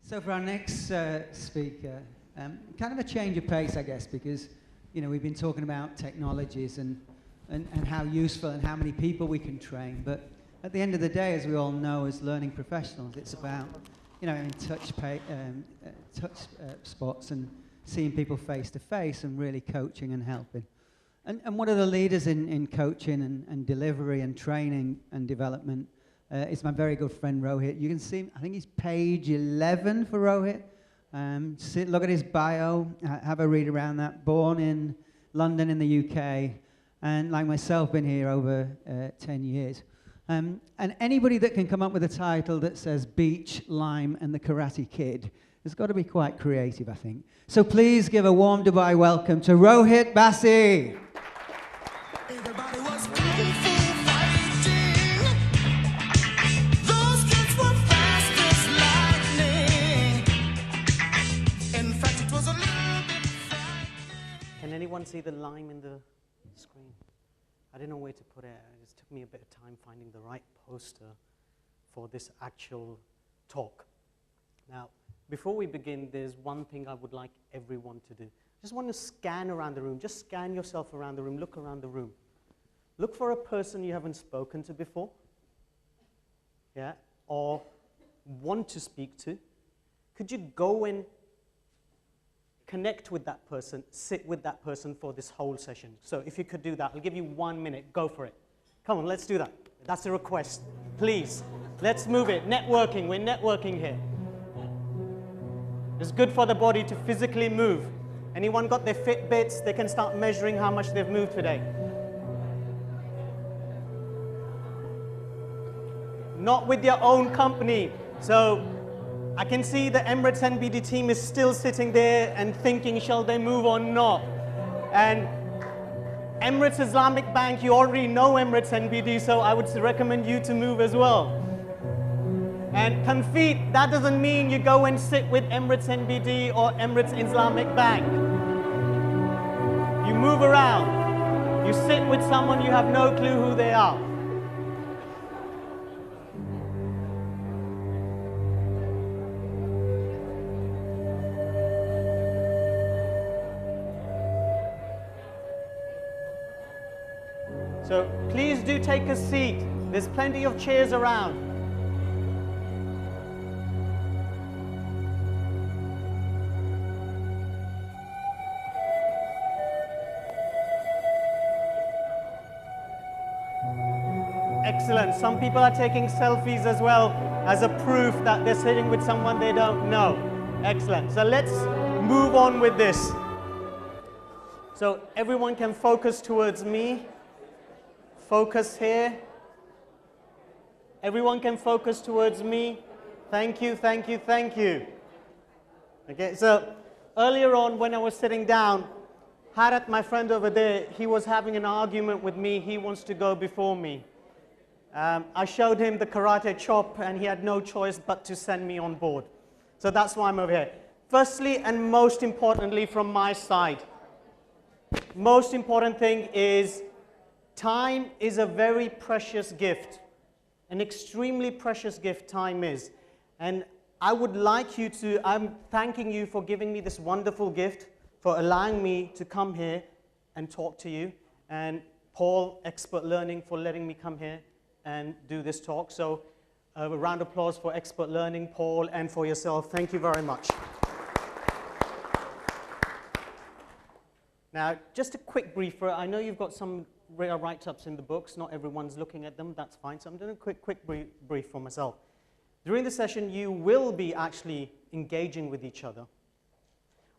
So for our next speaker, kind of a change of pace, I guess, because we've been talking about technologies and how useful and how many people we can train. But at the end of the day, as we all know, as learning professionals, it's about in touch spots and seeing people face to face and really coaching and helping. And one of the leaders in coaching and delivery and training and development is my very good friend Rohit. You can see, I think he's page 11 for Rohit. Look at his bio, have a read around that. Born in London in the UK, and like myself, been here over 10 years. And anybody that can come up with a title that says Beach, Lime, and the Karate Kid has got to be quite creative, I think. So please give a warm Dubai welcome to Rohit Bassi. Everybody was kung fu fighting. Those kids were fast as lightning. In fact, it was a little bit frightening. Can anyone see the lime in the screen? I didn't know where to put it. It took me a bit of time finding the right poster for this actual talk. Now, before we begin, there's one thing I would like everyone to do. Just want to scan around the room. Just scan yourself around the room. Look around the room. Look for a person you haven't spoken to before, yeah, or want to speak to. Could you go and connect with that person, sit with that person for this whole session? So if you could do that, I'll give you 1 minute. Go for it. Come on, let's do that. That's a request. Please, let's move it. Networking. We're networking here. It's good for the body to physically move. Anyone got their Fitbits? They can start measuring how much they've moved today. Not with your own company. So I can see the Emirates NBD team is still sitting there and thinking, shall they move or not? And Emirates Islamic Bank, you already know Emirates NBD, so I would recommend you to move as well. And Confeet, that doesn't mean you go and sit with Emirates NBD or Emirates Islamic Bank. You move around. You sit with someone, you have no clue who they are. So please do take a seat. There's plenty of chairs around. Excellent. Some people are taking selfies as well as a proof that they're sitting with someone they don't know. Excellent. So let's move on with this. So everyone can focus towards me. Focus here. Everyone can focus towards me. Thank you, thank you, thank you. Okay, so earlier on when I was sitting down, Harat, my friend over there, he was having an argument with me. He wants to go before me. I showed him the karate chop and he had no choice but to send me on board. So that's why I'm over here. Firstly and most importantly from my side, most important thing is time is a very precious gift, an extremely precious gift time is. And I would like you to, I'm thanking you for giving me this wonderful gift, for allowing me to come here and talk to you. And Paul, XpertLearning, for letting me come here and do this talk. So a round of applause for XpertLearning, Paul, and for yourself. Thank you very much. Now, just a quick briefer. I know you've got some write-ups in the books. Not everyone's looking at them. That's fine. So I'm doing a quick brief for myself. During the session, you will be actually engaging with each other.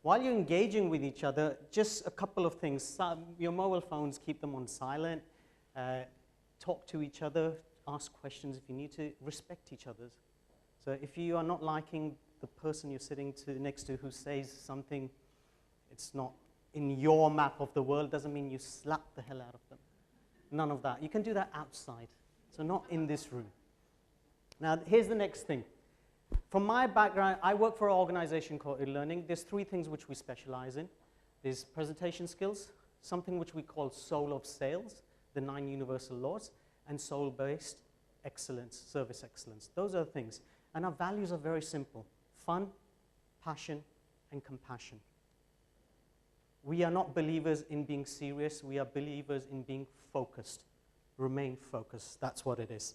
While you're engaging with each other, just a couple of things. Your mobile phones, keep them on silent. Talk to each other. Ask questions if you need to. Respect each other. So if you are not liking the person you're sitting next to who says something, it's not in your map of the world, doesn't mean you slap the hell out of them. None of that. You can do that outside, so not in this room. Now, here's the next thing. From my background, I work for an organization called eLearning. There's 3 things which we specialize in. There's presentation skills, something which we call soul of sales, the 9 universal laws, and soul-based excellence, service excellence. Those are the things. And our values are very simple. Fun, passion, and compassion. We are not believers in being serious. We are believers in being focused. Remain focused. That's what it is.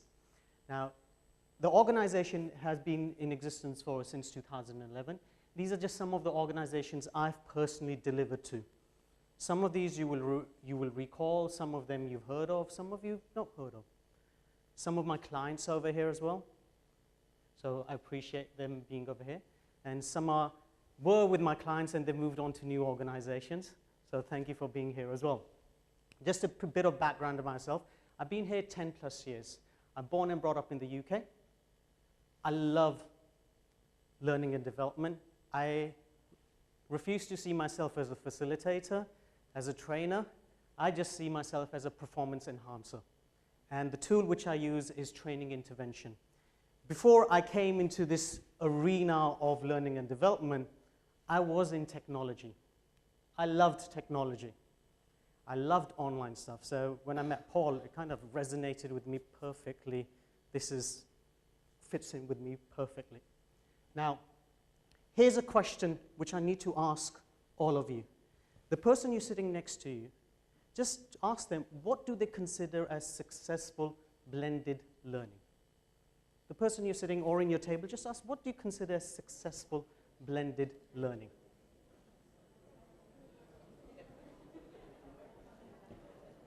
Now, the organization has been in existence since 2011. These are just some of the organizations I've personally delivered to. Some of these you will recall, some of them you've heard of, some of you've not heard of. Some of my clients over here as well. So I appreciate them being over here. And some were with my clients and they've moved on to new organizations. So thank you for being here as well. Just a bit of background of myself. I've been here 10 plus years. I'm born and brought up in the UK. I love learning and development. I refuse to see myself as a facilitator, as a trainer. I just see myself as a performance enhancer. And the tool which I use is training intervention. Before I came into this arena of learning and development, I was in technology. I loved technology. I loved online stuff. So when I met Paul, it kind of resonated with me perfectly. Fits in with me perfectly. Now, here's a question which I need to ask all of you. The person you're sitting next to you, just ask them, what do they consider as successful blended learning? The person you're sitting or in your table, just ask, what do you consider as successful blended learning?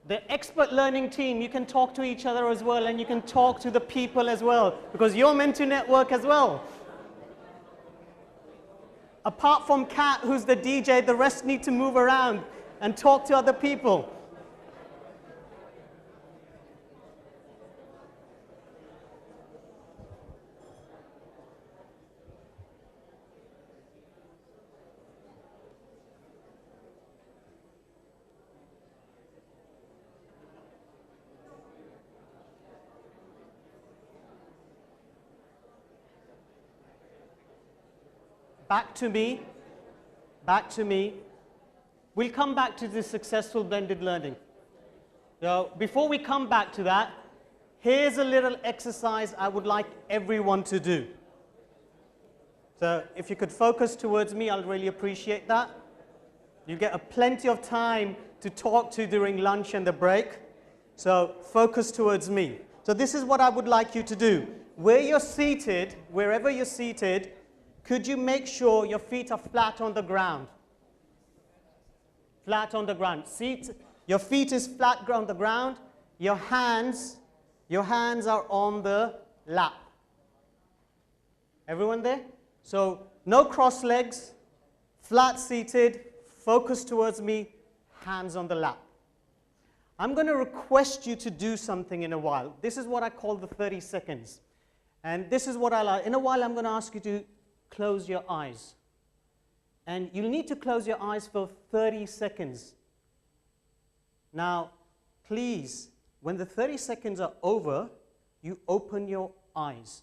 The expert learning team, you can talk to each other as well, and you can talk to the people as well, because you're meant to network as well. Apart from Kat, who's the DJ, the rest need to move around and talk to other people. Back to me. Back to me. We'll come back to the successful blended learning. So before we come back to that, here's a little exercise I would like everyone to do. So if you could focus towards me, I'll really appreciate that. You get plenty of time to talk to during lunch and the break. So focus towards me. So this is what I would like you to do. Where you're seated, wherever you're seated, could you make sure your feet are flat on the ground? Flat on the ground. Your feet is flat on the ground. Your hands are on the lap. Everyone there? So no cross legs, flat seated, focus towards me, hands on the lap. I'm going to request you to do something in a while. This is what I call the 30 seconds. And this is what I like. In a while, I'm going to ask you to close your eyes. And you'll need to close your eyes for 30 seconds. Now, please, when the 30 seconds are over, you open your eyes.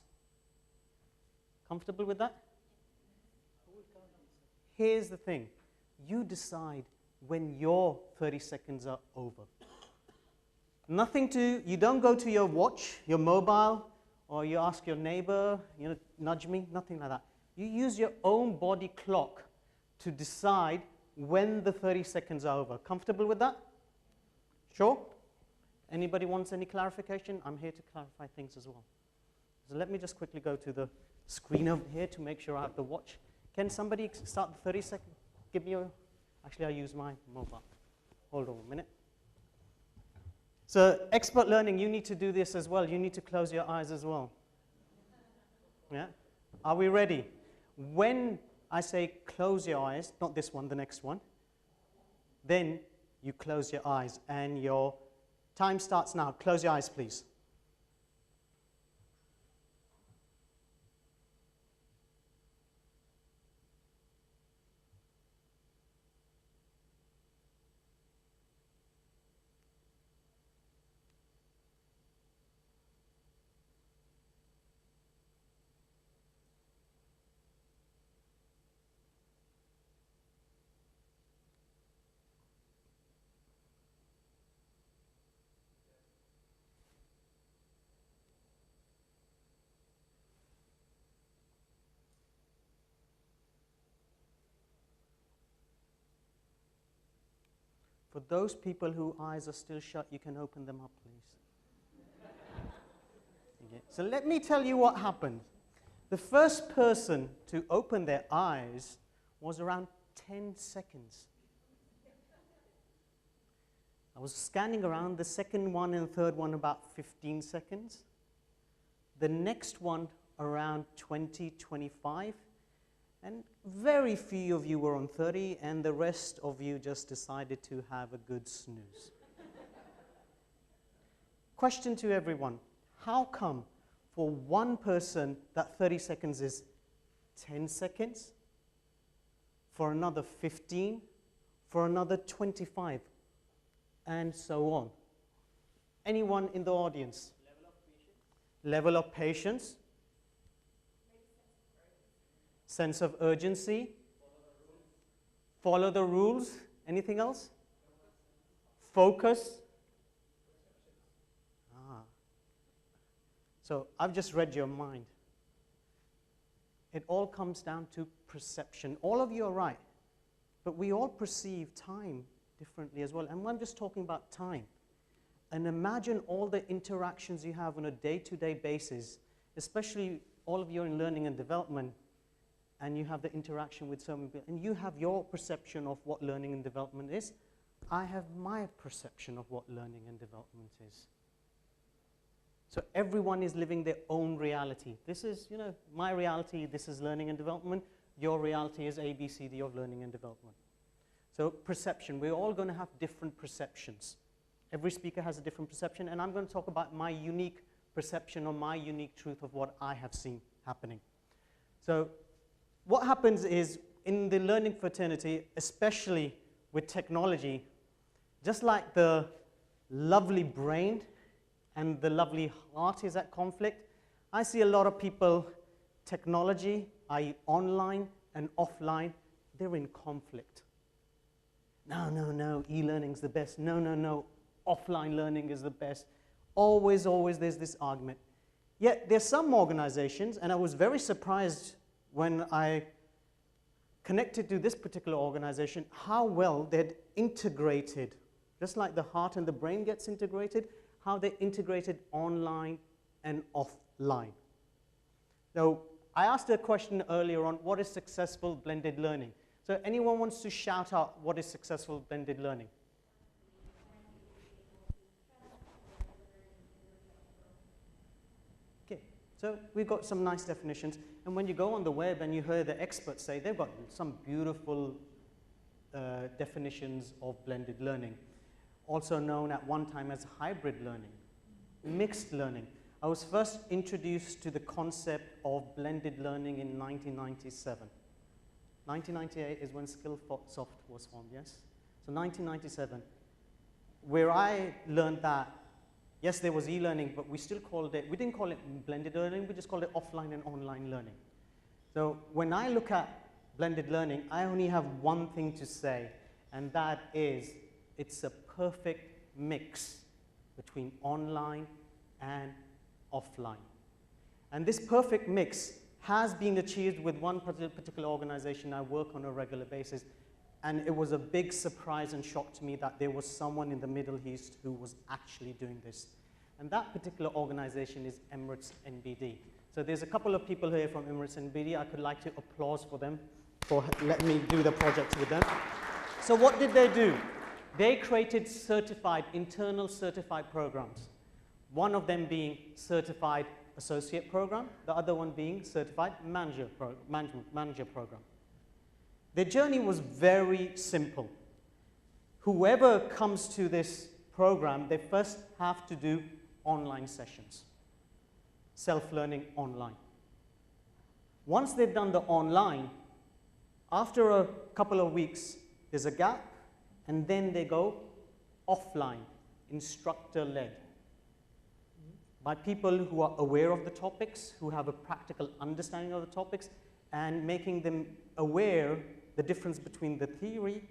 Comfortable with that? Here's the thing. You decide when your 30 seconds are over. You don't go to your watch, your mobile, or you ask your neighbor, nudge me, nothing like that. You use your own body clock to decide when the 30 seconds are over. Comfortable with that? Sure? Anybody wants any clarification? I'm here to clarify things as well. So let me just quickly go to the screen over here to make sure I have the watch. Can somebody start the 30 seconds? Actually, I use my mobile. Hold on a minute. So expert learning, you need to do this as well. You need to close your eyes as well. Yeah? Are we ready? When I say close your eyes, not this one, the next one, then you close your eyes and your time starts now. Close your eyes, please. For those people whose eyes are still shut, you can open them up, please. Okay. So let me tell you what happened. The first person to open their eyes was around 10 seconds. I was scanning around, the second one and the third one about 15 seconds. The next one around 20, 25. And very few of you were on 30, and the rest of you just decided to have a good snooze. Question to everyone. How come for one person that 30 seconds is 10 seconds? For another 15? For another 25? And so on. Anyone in the audience? Level of patience. Sense of urgency. Follow the rules. Anything else? Focus. So I've just read your mind. It all comes down to perception. All of you are right, but we all perceive time differently as well. And I'm just talking about time. And imagine all the interactions you have on a day-to-day basis, especially all of you in learning and development, and you have the interaction with so many people, and you have your perception of what learning and development is. I have my perception of what learning and development is. So everyone is living their own reality. This is, my reality, this is learning and development. Your reality is A, B, C, D of learning and development. So perception, we're all going to have different perceptions. Every speaker has a different perception, and I'm going to talk about my unique perception or my unique truth of what I have seen happening. So what happens is, in the learning fraternity, especially with technology, just like the lovely brain and the lovely heart is at conflict, I see a lot of people, technology, i.e. online and offline, they're in conflict. No, e-learning's the best. No, offline learning is the best. Always there's this argument. Yet there's some organizations, and I was very surprised when I connected to this particular organization, how well they'd integrated, just like the heart and the brain gets integrated, how they integrated online and offline. So I asked a question earlier on, what is successful blended learning? So anyone wants to shout out what is successful blended learning? Okay, so we've got some nice definitions. And when you go on the web and you hear the experts say, they've got some beautiful definitions of blended learning. Also known at one time as hybrid learning, mixed learning. I was first introduced to the concept of blended learning in 1997. 1998 is when Skillsoft was formed, yes? So 1997, where I learned that, yes, there was e-learning, but we still called it, we didn't call it blended learning, we just called it offline and online learning. So when I look at blended learning, I only have one thing to say, and that is, it's a perfect mix between online and offline. And this perfect mix has been achieved with one particular organization I work on a regular basis, and it was a big surprise and shock to me that there was someone in the Middle East who was actually doing this. And that particular organization is Emirates NBD. So there's a couple of people here from Emirates NBD. I could like to applause for them for letting me do the project with them. So what did they do? They created internal certified programs. One of them being certified associate program, the other one being certified manager program. Their journey was very simple. Whoever comes to this program, they first have to do online sessions, self-learning online. Once they've done the online, after a couple of weeks, there's a gap, and then they go offline, instructor-led, by people who are aware of the topics, who have a practical understanding of the topics, and making them aware the difference between the theory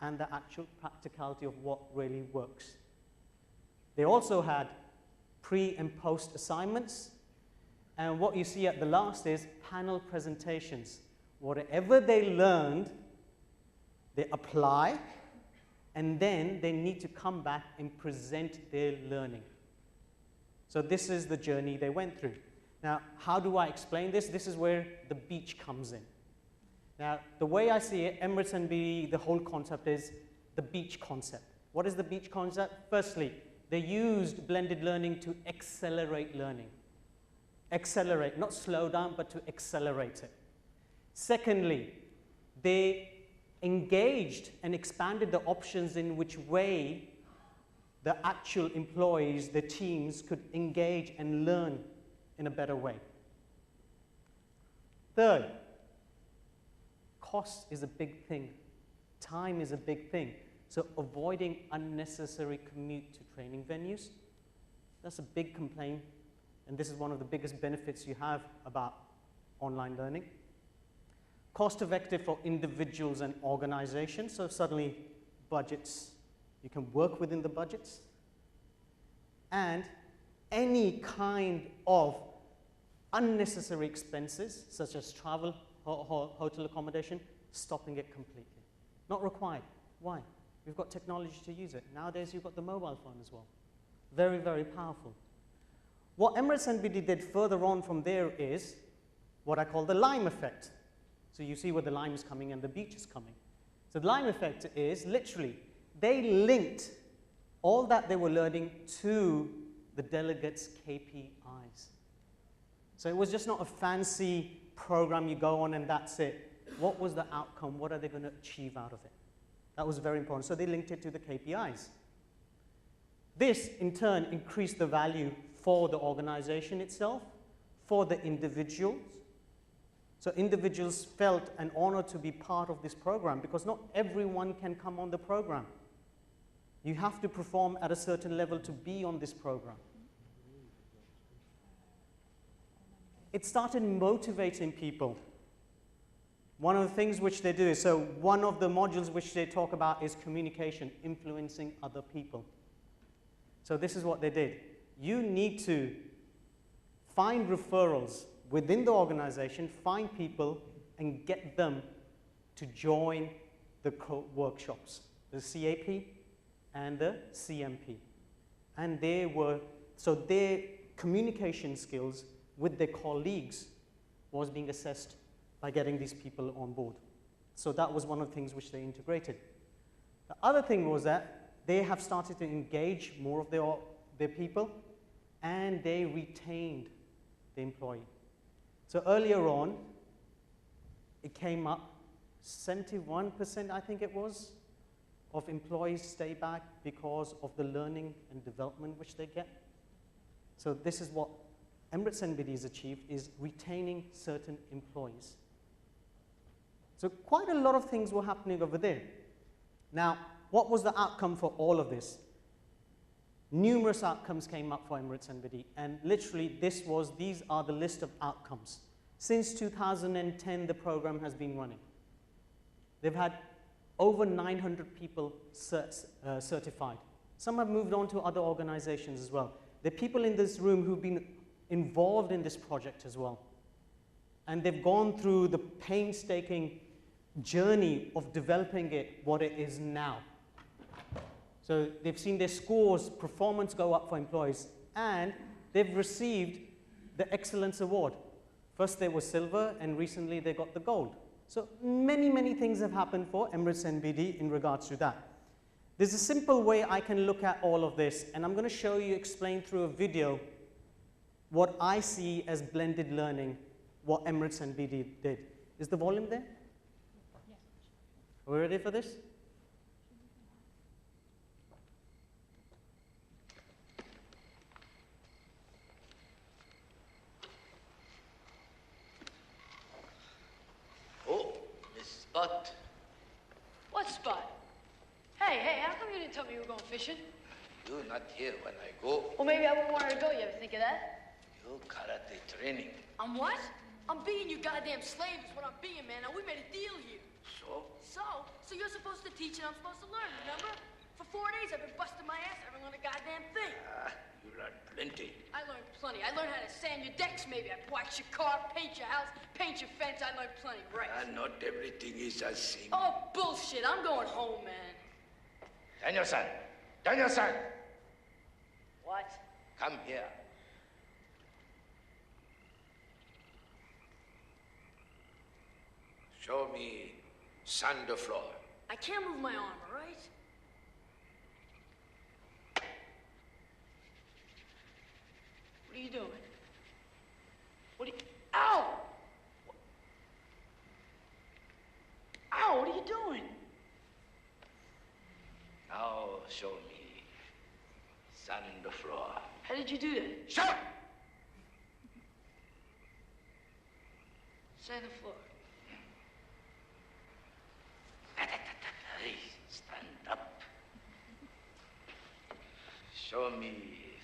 and the actual practicality of what really works. They also had pre and post assignments, and what you see at the last is panel presentations. Whatever they learned, they apply, and then they need to come back and present their learning. So this is the journey they went through. Now, how do I explain this? This is where the beach comes in. Now, the way I see it, Emirates NBD, the whole concept is the beach concept. What is the beach concept? Firstly, they used blended learning to accelerate learning. Accelerate, not slow down, but to accelerate it. Secondly, they engaged and expanded the options in which way the actual employees, the teams, could engage and learn in a better way. Third, cost is a big thing. Time is a big thing. So avoiding unnecessary commute to training venues, that's a big complaint, and this is one of the biggest benefits you have about online learning. Cost effective for individuals and organizations, so suddenly budgets, you can work within the budgets, and any kind of unnecessary expenses, such as travel, hotel accommodation, stopping it completely. Not required. Why? We've got technology to use it. Nowadays, you've got the mobile phone as well. Very, very powerful. What Emirates NBD did further on from there is what I call the lime effect. So you see where the lime is coming and the beach is coming. So the lime effect is literally, they linked all that they were learning to the delegates' KPIs. So it was just not a fancy program you go on and that's it. What was the outcome? What are they going to achieve out of it? That was very important. So they linked it to the KPIs. This, in turn, increased the value for the organization itself, for the individuals. So individuals felt an honor to be part of this program because not everyone can come on the program. You have to perform at a certain level to be on this program. It started motivating people. One of the things which they do is, so one of the modules which they talk about is communication, influencing other people. So this is what they did. You need to find referrals within the organization, find people, and get them to join the workshops, the CAP and the CMP. And so their communication skills with their colleagues was being assessed by getting these people on board. So that was one of the things which they integrated. The other thing was that they have started to engage more of their people, and they retained the employee. So earlier on, it came up, 71%, I think it was, of employees stay back because of the learning and development which they get. So this is what Emirates NBD has achieved, is retaining certain employees. So quite a lot of things were happening over there. Now, what was the outcome for all of this? Numerous outcomes came up for Emirates NBD, and literally these are the list of outcomes. Since 2010, the program has been running. They've had over 900 people certified. Some have moved on to other organizations as well. There are people in this room who've been involved in this project as well. And they've gone through the painstaking journey of developing it what it is now. So they've seen their scores, performance go up for employees, and they've received the Excellence Award. First they were silver, and recently they got the gold. So many, many things have happened for Emirates NBD in regards to that. There's a simple way I can look at all of this, and I'm going to show you, explain through a video, what I see as blended learning, what Emirates NBD did. Is the volume there? Yes. Are we ready for this? Oh, Miss Spot. What spot? Hey, how come you didn't tell me you were going fishing? You're not here when I go. Well, maybe I wouldn't want her to go. You ever think of that? You're karate training. I'm what? I'm being your goddamn slave is what I'm being, man. Now, we made a deal here. So you're supposed to teach and I'm supposed to learn, remember? For 4 days, I've been busting my ass. I haven't learned a goddamn thing. You learn plenty. I learned plenty. I learned how to sand your decks, maybe. I wax your car, paint your house, paint your fence. I learned plenty, right? Not everything is as same. Oh, bullshit. I'm going home, man. Daniel-san! Daniel-san! What? Come here. Show me sand floor. I can't move my arm, all right? What are you doing? What are you... Ow! Ow, what are you doing? Now show me sand floor. How did you do that? Shut up! Sand the floor. Hey, stand up. Show me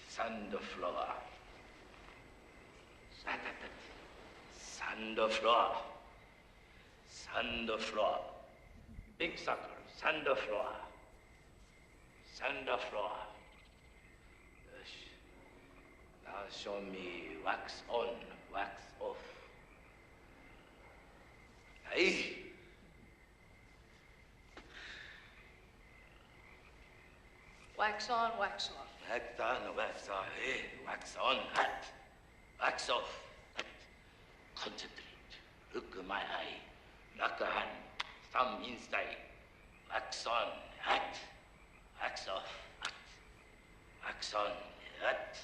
sand floor. Sand floor. Sand floor. Big circle. Sand floor. Sand floor. Yes. Now show me wax on, wax off. Hey. Wax on, wax off. Wax on, wax off. Hey, wax on, hat. Wax off. Hat. Concentrate. Look at my eye. Lock a hand. Thumb inside. Wax on, hat. Wax off, hat. Wax on, hat.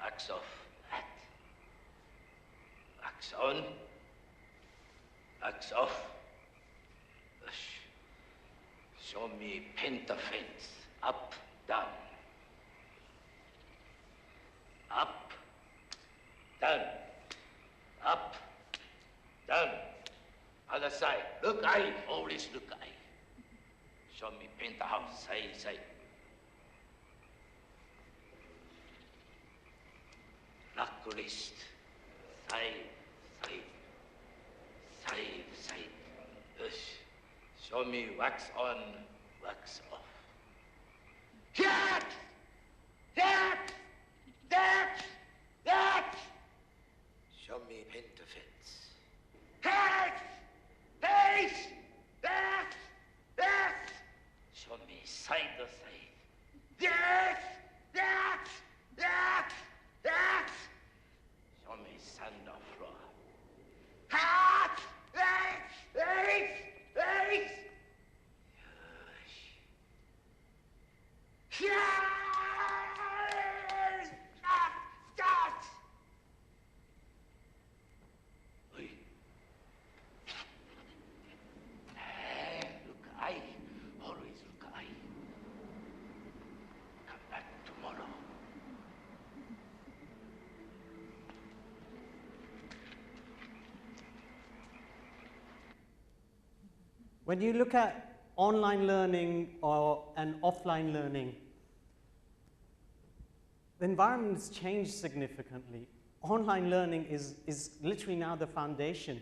Wax off, hat. Wax on. Wax off. Show me pentafence. Up, down. Up, down. Up, down. Other side. Look eye. Always look eye. Show me penthouse. Side. Lock wrist. Side. Yes. Show me wax on, wax off. That! Show me pentafence. That! Show me side to side. That! Show me sand on floor. Look eye. Always look eye. Come back tomorrow. When you look at online learning and offline learning, the environment has changed significantly. Online learning is literally now the foundation.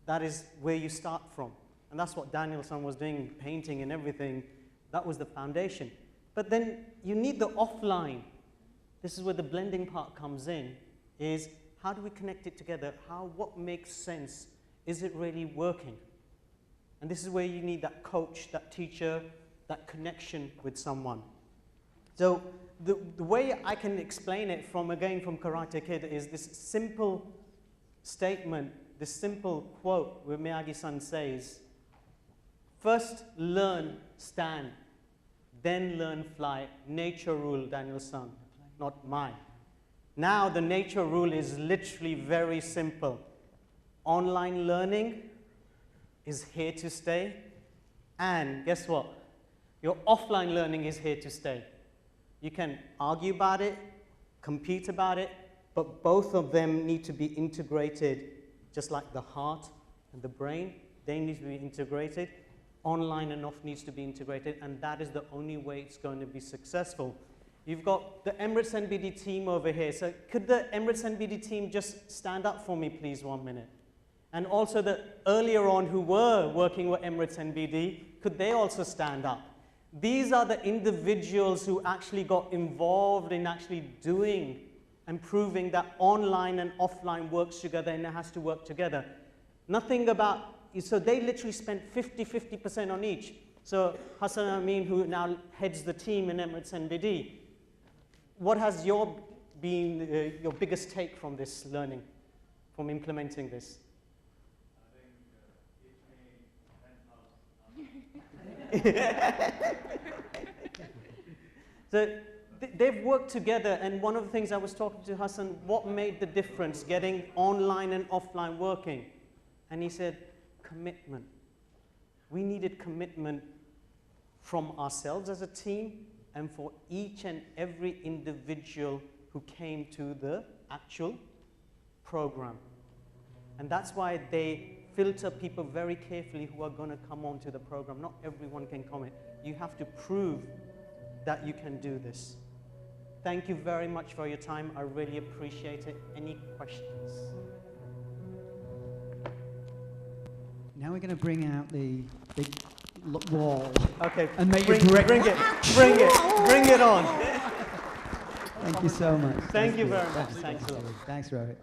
That is where you start from. And that's what Daniel-san was doing, painting and everything. That was the foundation. But then you need the offline. This is where the blending part comes in, is how do we connect it together? What makes sense? Is it really working? And this is where you need that coach, that teacher, that connection with someone. So the way I can explain it from Karate Kid is this simple statement, this simple quote where Miyagi-san says, first learn stand, then learn fly. Nature rule, Daniel-san, not mine. Now the nature rule is literally very simple. Online learning is here to stay, and guess what? Your offline learning is here to stay. You can argue about it, compete about it, but both of them need to be integrated, just like the heart and the brain. They need to be integrated. Online and off needs to be integrated, and that is the only way it's going to be successful. You've got the Emirates NBD team over here. So could the Emirates NBD team just stand up for me, please, 1 minute? And also the earlier on who were working with Emirates NBD, could they also stand up? These are the individuals who actually got involved in actually doing and proving that online and offline works together and it has to work together. Nothing about, so they literally spent 50% on each. So Hassan Amin, who now heads the team in Emirates NBD, what has been your biggest take from this learning, from implementing this? So they've worked together, and one of the things I was talking to Hassan, what made the difference getting online and offline working? And he said, commitment. We needed commitment from ourselves as a team and for each and every individual who came to the actual program. And that's why they filter people very carefully who are going to come onto the program. Not everyone can comment. You have to prove that you can do this. Thank you very much for your time. I really appreciate it. Any questions? Now we're going to bring out the big wall. Okay, And make bring it brick. it on. Thank you so much. Thank you Thank very much. Thanks a lot. Thanks, Rohit.